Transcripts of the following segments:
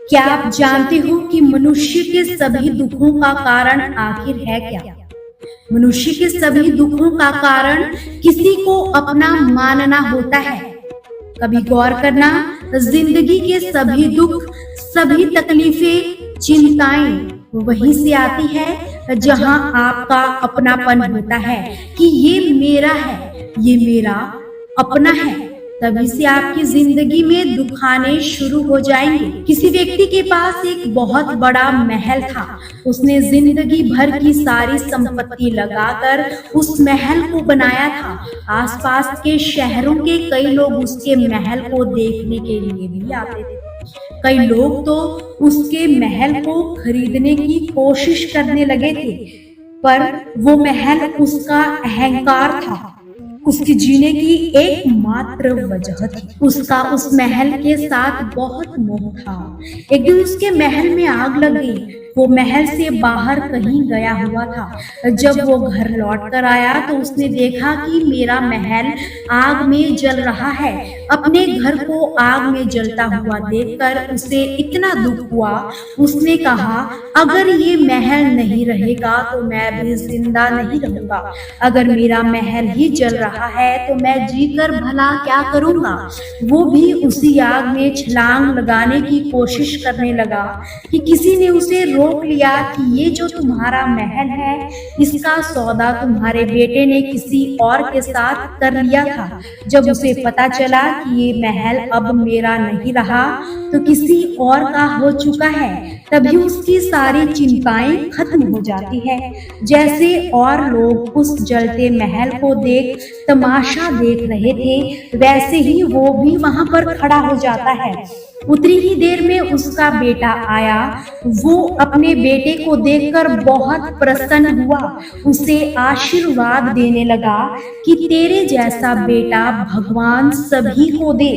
क्या आप जानते हो कि मनुष्य के सभी दुखों का कारण आखिर है क्या? मनुष्य के सभी दुखों का कारण किसी को अपना मानना होता है। कभी गौर करना, जिंदगी के सभी दुख, सभी तकलीफें, चिंताएं वहीं से आती है जहां आपका अपनापन होता है कि ये मेरा है, ये मेरा अपना है। तभी से आपकी जिंदगी में दुख आने शुरू हो जाएंगे। किसी व्यक्ति के पास एक बहुत बड़ा महल था। उसने जिंदगी भर की सारी संपत्ति लगाकर उस महल को बनाया था। आसपास के शहरों के कई लोग उसके महल को देखने के लिए भी आते थे। कई लोग तो उसके महल को खरीदने की कोशिश करने लगे थे, पर वो महल उसका अहंकार था, उसकी जीने की एकमात्र वजह थी। उसका उस महल के साथ बहुत मोह था। एक दिन उसके महल में आग लग गई। वो महल से बाहर कहीं गया हुआ था। जब वो घर लौट कर आया तो उसने देखा कि मेरा महल आग में जल रहा है। अपने घर को आग में जलता हुआ देखकर उसे इतना दुख हुआ। उसने कहा, अगर ये महल नहीं रहेगा तो मैं भी जिंदा नहीं रहूंगा। अगर मेरा महल ही जल रहा है तो मैं जीकर भला क्या करूंगा। वो भी उसी आग में छलांग लगाने की कोशिश करने लगा कि किसी ने उसे रोक लिया कि ये जो तुम्हारा महल है, इसका सौदा तुम्हारे बेटे ने किसी और के साथ कर लिया था। जब उसे पता चला कि ये महल अब मेरा नहीं रहा तो किसी और का हो चुका है, तभी उसकी सारी चिंताएं खत्म हो जाती है। जैसे और लोग उस जलते महल को देख तमाशा देख रहे थे, वैसे ही वो भी वहां पर खड़ा हो जाता है। उतनी ही देर में उसका बेटा आया। वो अपने बेटे को देखकर बहुत प्रसन्न हुआ। उसे आशीर्वाद देने लगा कि तेरे जैसा बेटा भगवान सभी को दे।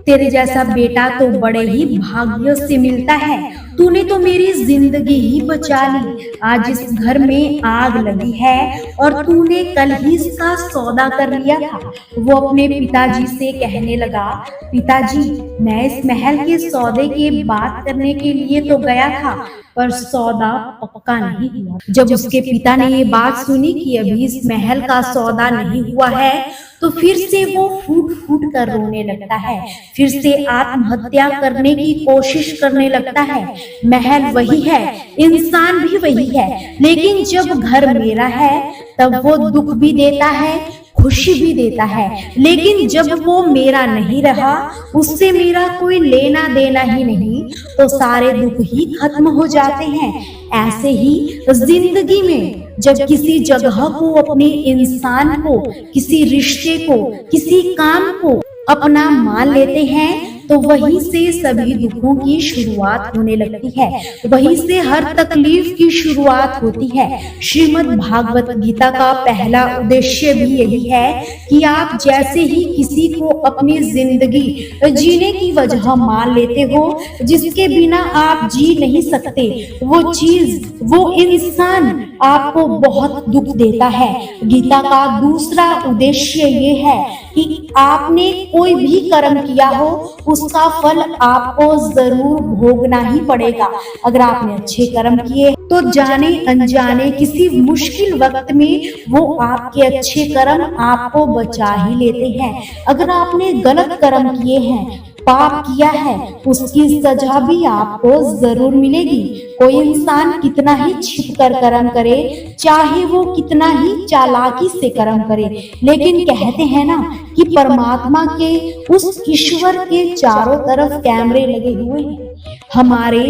तेरे जैसा बेटा तो बड़े ही भाग्य से मिलता है। तूने तो मेरी जिंदगी ही बचा ली। आज इस घर में आग लगी है और तूने कल ही इसका सौदा कर लिया था। वो अपने पिताजी से कहने लगा, पिताजी, मैं इस महल के सौदे की बात करने के लिए तो गया था, पर सौदा पक्का नहीं हुआ। जब उसके पिता ने ये बात सुनी कि अभी इस महल का सौदा नहीं हुआ है, तो फिर से वो फूट फूट कर रोने लगता है। फिर से आत्महत्या करने की कोशिश करने लगता है। महल वही है, इंसान भी वही है, लेकिन जब घर मेरा है तब वो दुख भी देता है, खुशी भी देता है। लेकिन जब वो मेरा नहीं रहा, उससे मेरा कोई लेना देना ही नहीं, तो सारे दुख ही खत्म हो जाते हैं। ऐसे ही जिंदगी में जब किसी जगह को, अपने इंसान को, किसी रिश्ते को, किसी काम को अपना मान लेते हैं तो वहीं से सभी दुखों की शुरुआत होने लगती है। वहीं से हर तकलीफ की शुरुआत होती है। श्रीमद् भागवत गीता का पहला उद्देश्य भी यही है कि आप जैसे ही किसी को अपनी जिंदगी जीने की वजह मान लेते हो, जिसके बिना आप जी नहीं सकते, वो चीज, वो इंसान आपको बहुत दुख देता है। गीता का दूसरा उद्देश्य ये है कि आपने कोई भी कर्म किया हो, उसका फल आपको जरूर भोगना ही पड़ेगा। अगर आपने अच्छे कर्म किए तो जाने अनजाने किसी मुश्किल वक्त में वो आपके अच्छे कर्म आपको बचा ही लेते हैं। अगर आपने गलत कर्म किए हैं, पाप किया है, उसकी सजा भी आपको जरूर मिलेगी। कोई इंसान कितना ही छिप कर कर्म करे, चाहे वो कितना ही चालाकी से कर्म करे, लेकिन कहते हैं ना कि परमात्मा के, उस ईश्वर के चारों तरफ कैमरे लगे हुए हैं। हमारे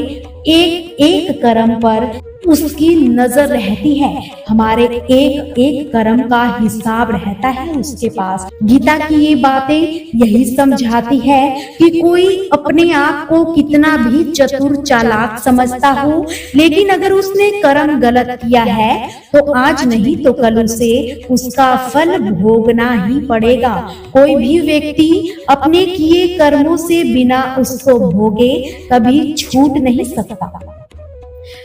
एक एक कर्म पर उसकी नजर रहती है। हमारे एक एक कर्म का हिसाब रहता है उसके पास। गीता की ये बातें यही समझाती है कि कोई अपने आप को कितना भी चतुर चालाक समझता हो, लेकिन अगर उसने कर्म गलत किया है तो आज नहीं तो कल उसे उसका फल भोगना ही पड़ेगा। कोई भी व्यक्ति अपने किए कर्मों से बिना उसको भोगे कभी छूट नहीं सकता।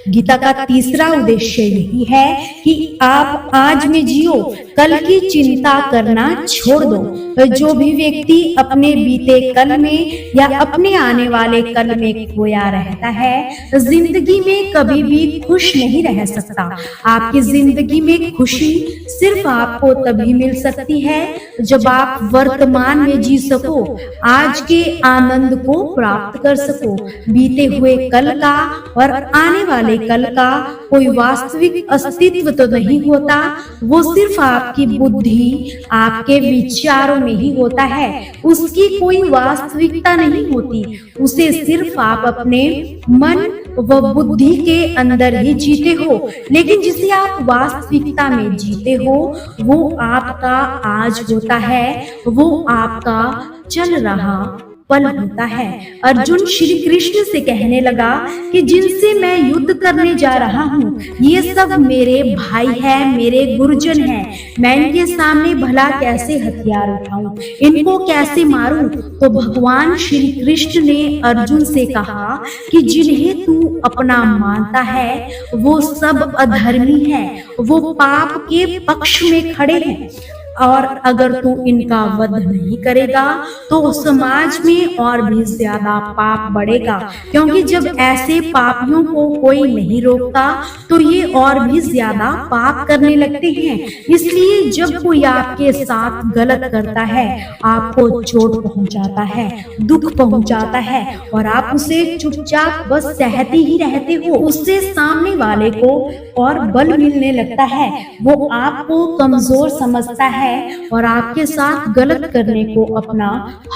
गीता का तीसरा उद्देश्य यही है कि आप आज में जियो, कल की चिंता करना छोड़ दो। जो भी व्यक्ति अपने बीते कल में या अपने आने वाले कल में खोया रहता है, जिंदगी में कभी भी खुश नहीं रह सकता। आपकी जिंदगी में खुशी सिर्फ आपको तभी मिल सकती है जब आप वर्तमान में जी सको, आज के आनंद को प्राप्त कर सको। बीते हुए कल का और आने वाले कल का कोई वास्तविक अस्तित्व तो नहीं होता, वो सिर्फ आपकी बुद्धि, आपके विचारों में ही होता है। उसकी कोई वास्तविकता नहीं होती, उसे सिर्फ आप अपने मन व बुद्धि के अंदर ही जीते हो। लेकिन जिसे आप वास्तविकता में जीते हो, वो आपका आज होता है, वो आपका चल रहा पल होता है। अर्जुन श्री कृष्ण से कहने लगा कि जिनसे मैं युद्ध करने जा रहा हूँ, ये सब मेरे भाई हैं, मेरे गुरुजन हैं। मैं इनके सामने भला कैसे हथियार उठाऊं, इनको कैसे मारूं? तो भगवान श्री कृष्ण ने अर्जुन से कहा कि जिन्हें तू अपना मानता है, वो सब अधर्मी हैं, वो पाप के पक्ष में खड़े हैं। और अगर तू इनका वध नहीं करेगा तो समाज में और भी ज्यादा पाप बढ़ेगा, क्योंकि जब ऐसे पापियों को कोई नहीं रोकता तो ये और भी ज्यादा पाप करने लगते हैं। इसलिए जब कोई आपके साथ गलत करता है, आपको चोट पहुंचाता है, दुख पहुंचाता है और आप उसे चुपचाप बस सहते ही रहते हो, उससे सामने वाले को और बल मिलने लगता है। वो आपको कमजोर समझता है और आपके साथ गलत करने को अपना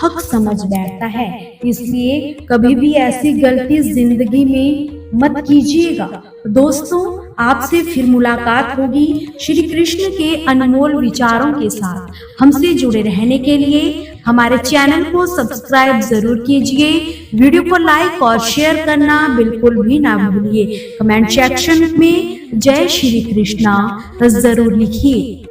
हक समझ बैठता है। इसलिए कभी भी ऐसी गलती जिंदगी में मत कीजिएगा। दोस्तों, आपसे फिर मुलाकात होगी श्री कृष्ण के अनमोल विचारों के साथ। हमसे जुड़े रहने के लिए हमारे चैनल को सब्सक्राइब जरूर कीजिए। वीडियो को लाइक और शेयर करना बिल्कुल भी ना भूलिए। कमेंट सेक्शन में जय श्री कृष्णा जरूर लिखिए।